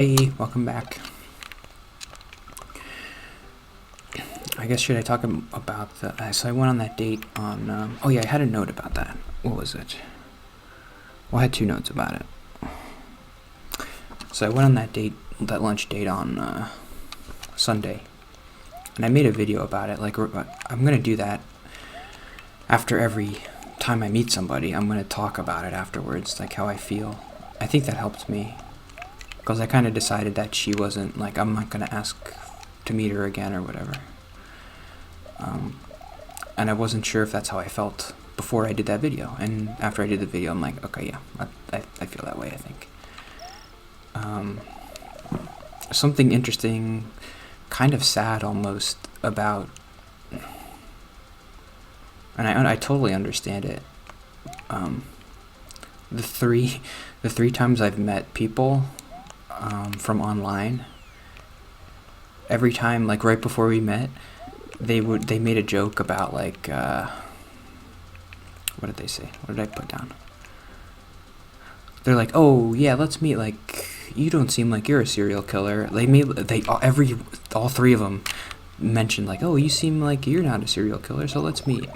Hey, welcome back. I guess should I talk about the... so I went on that date on... oh yeah, I had a note about that. What was it? Well, I had two notes about it. So I went on that date, that lunch date on Sunday. And I made a video about it. Like, I'm going to do that after every time I meet somebody. I'm going to talk about it afterwards, like how I feel. I think that helped me. Because I kind of decided that she wasn't, like, I'm not going to ask to meet her again or whatever. And I wasn't sure if that's how I felt before I did that video. And after I did the video, I'm like, okay, yeah, I feel that way, I think. Something interesting, kind of sad almost, about... And I totally understand it. The three times I've met people... from online, every time, like right before we met, they made a joke about, like, what did they say? What did I put down? They're like, oh yeah, let's meet, like, you don't seem like you're a serial killer. All three of them mentioned, like, oh, you seem like you're not a serial killer, so let's meet.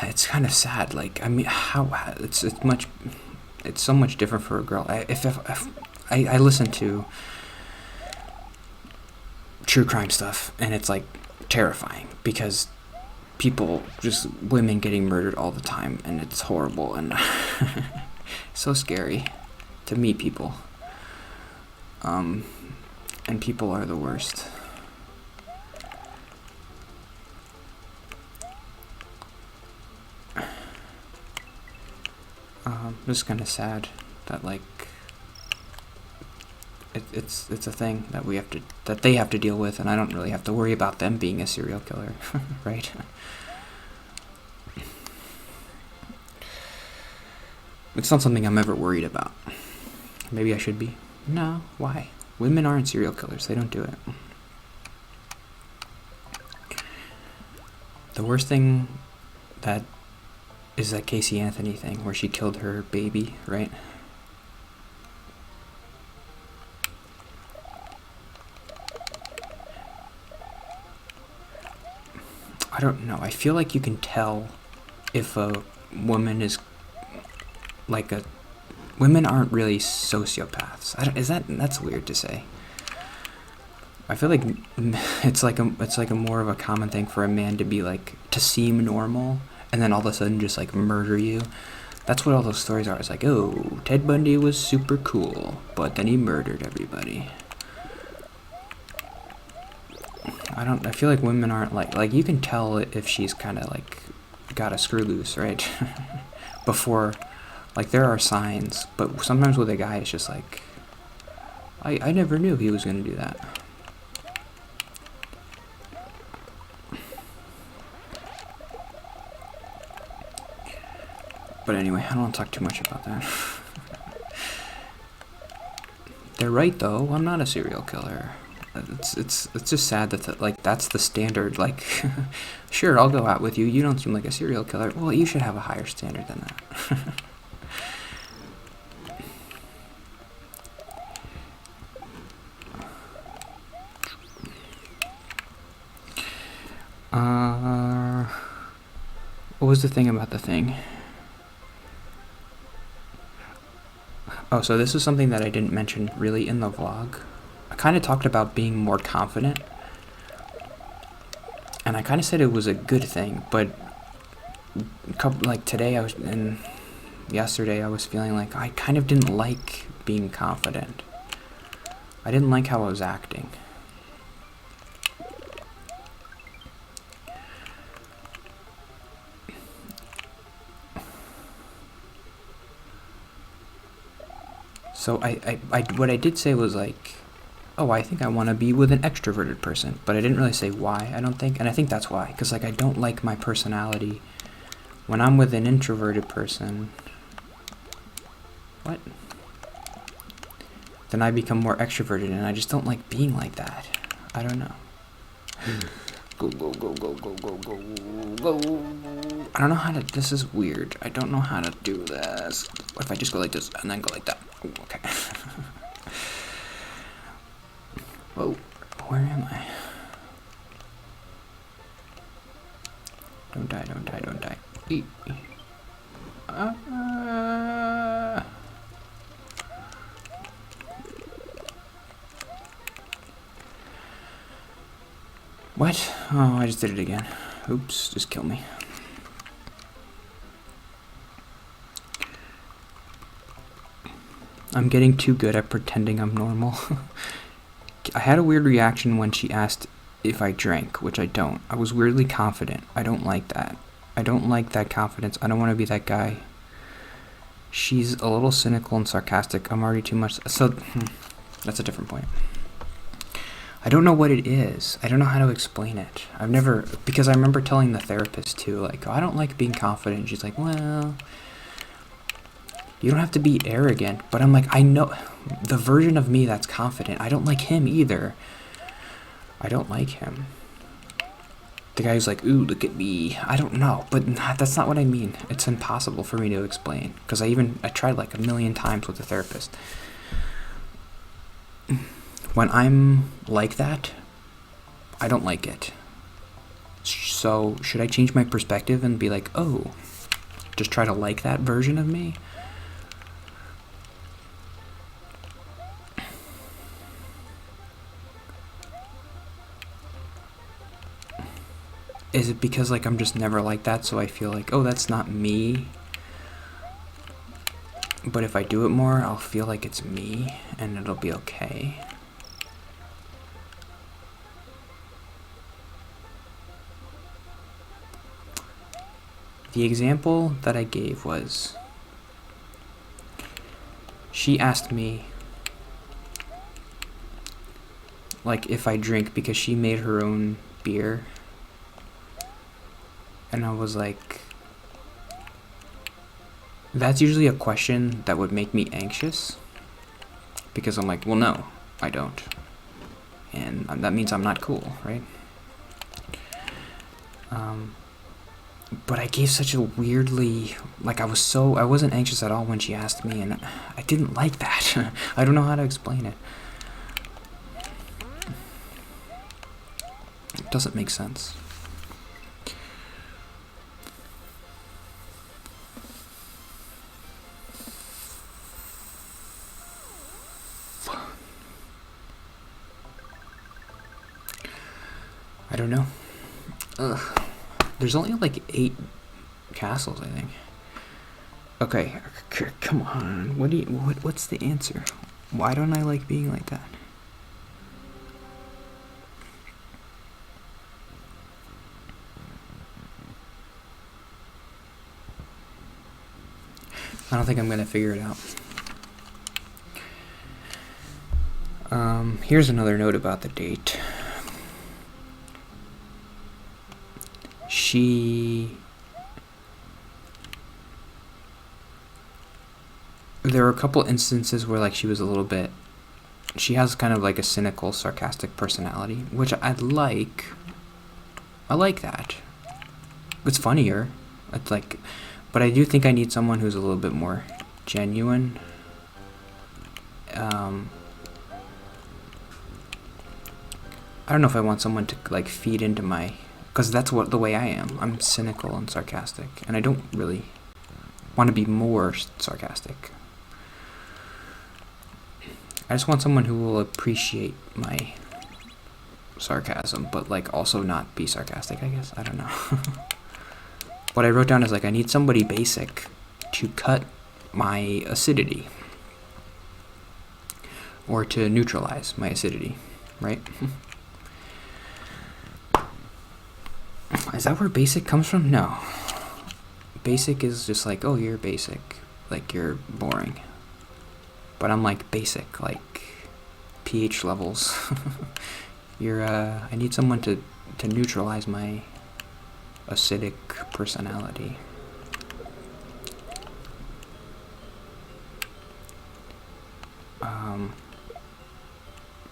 It's kind of sad. Like, I mean, it's so much different for a girl. I listen to true crime stuff, and it's like terrifying because women getting murdered all the time, and it's horrible and so scary to meet people. And people are the worst. Just kind of sad that, like, it's a thing that they have to deal with, and I don't really have to worry about them being a serial killer, right? It's not something I'm ever worried about. Maybe I should be. No, why? Women aren't serial killers. They don't do it. The worst thing that is that Casey Anthony thing where she killed her baby, right? I don't know. I feel like you can tell if a woman is like a... Women aren't really sociopaths. That's weird to say. I feel like it's like a more of a common thing for a man to be like, to seem normal, and then all of a sudden just like murder you. That's what all those stories are. It's like, oh, Ted Bundy was super cool, but then he murdered everybody. I feel like women aren't like you can tell if she's kind of like got a screw loose, right? Before, like, there are signs, but sometimes with a guy it's just like, I never knew he was going to do that. But anyway, I don't want to talk too much about that. They're right, though. I'm not a serial killer. It's just sad that like that's the standard. Like, sure, I'll go out with you. You don't seem like a serial killer. Well, you should have a higher standard than that. What was the thing about the thing? Oh, so this is something that I didn't mention really in the vlog. I kind of talked about being more confident, and I kind of said it was a good thing, but like today yesterday I was feeling like I kind of didn't like being confident. I didn't like how I was acting. So what I did say was like, oh, I think I want to be with an extroverted person, but I didn't really say why, I don't think, and I think that's why, because like I don't like my personality when I'm with an introverted person. What? Then I become more extroverted, and I just don't like being like that. I don't know. Go, go, go, go, go, go, go, go. I don't know how to, this is weird. I don't know how to do this. What if I just go like this and then go like that? Ooh, okay. Whoa, where am I? Don't die, don't die, don't die. Eat. What? Oh, I just did it again. Oops, just kill me. I'm getting too good at pretending I'm normal. I had a weird reaction when she asked if I drank, which I don't. I was weirdly confident. I don't like that. I don't like that confidence. I don't want to be that guy. She's a little cynical and sarcastic. I'm already too much. So, that's a different point. I don't know what it is. I don't know how to explain it. I've never, because I remember telling the therapist too, like, oh, I don't like being confident. She's like, well, you don't have to be arrogant. But I'm like, I know the version of me that's confident. I don't like him either. I don't like him. The guy who's like, ooh, look at me. I don't know, but that's not what I mean. It's impossible for me to explain because I tried like 1,000,000 times with the therapist. When I'm like that, I don't like it. So should I change my perspective and be like, oh, just try to like that version of me? Is it because like I'm just never like that, so I feel like, oh, that's not me? But if I do it more, I'll feel like it's me and it'll be okay. The example that I gave was, she asked me, like, if I drink because she made her own beer. And I was like, that's usually a question that would make me anxious. Because I'm like, well, no, I don't. And that means I'm not cool, right? But I gave such a weirdly, like I wasn't anxious at all when she asked me, and I didn't like that. I don't know how to explain it. It doesn't make sense. I don't know. Ugh. There's only like 8 castles, I think. Okay, come on. What's the answer? Why don't I like being like that? I don't think I'm gonna figure it out. Here's another note about the date. There were a couple instances where like she was a little bit, she has kind of like a cynical, sarcastic personality, which I like that. It's funnier. It's like, but I do think I need someone who's a little bit more genuine. I don't know if I want someone to like feed into my, because that's the way I am. I'm cynical and sarcastic, and I don't really want to be more sarcastic. I just want someone who will appreciate my sarcasm, but like also not be sarcastic, I guess. I don't know. What I wrote down is like, I need somebody basic to cut my acidity, or to neutralize my acidity, right? Is that where basic comes from? No. Basic is just like, oh, you're basic. Like, you're boring. But I'm like basic, like pH levels. I need someone to neutralize my acidic personality.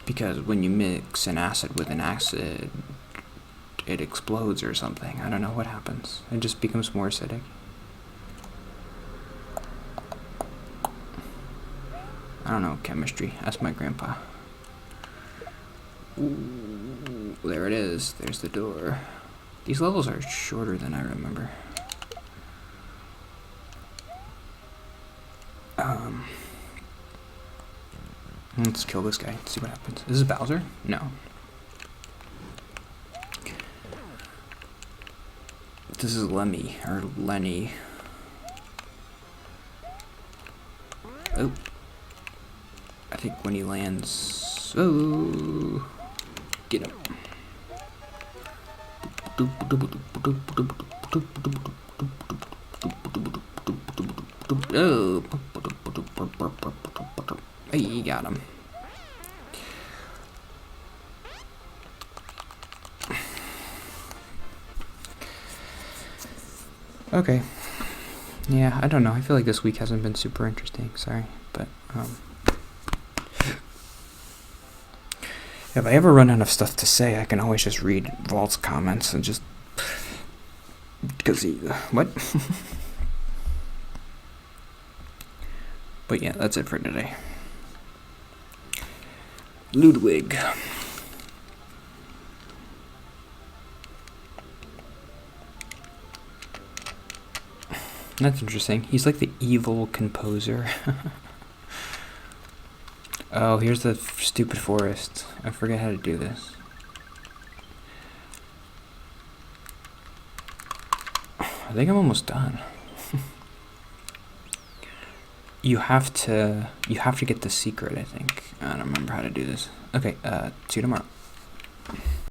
Because when you mix an acid with an acid, it explodes or something. I don't know what happens. It just becomes more acidic. I don't know chemistry. Ask my grandpa. Ooh, there it is. There's the door. These levels are shorter than I remember. Let's kill this guy. See what happens. Is this Bowser? No. This is Lemmy or Lenny. Oh. I think when he lands. Oh. Get him. Oh. Hey, you got him. Okay. Yeah, I don't know. I feel like this week hasn't been super interesting. Sorry, but if I ever run out of stuff to say, I can always just read Vault's comments and just because he what? But yeah, that's it for today. Ludwig. That's interesting. He's like the evil composer. Oh, here's the stupid forest. I forget how to do this. I think I'm almost done. You have to get the secret, I think. I don't remember how to do this. Okay, see you tomorrow.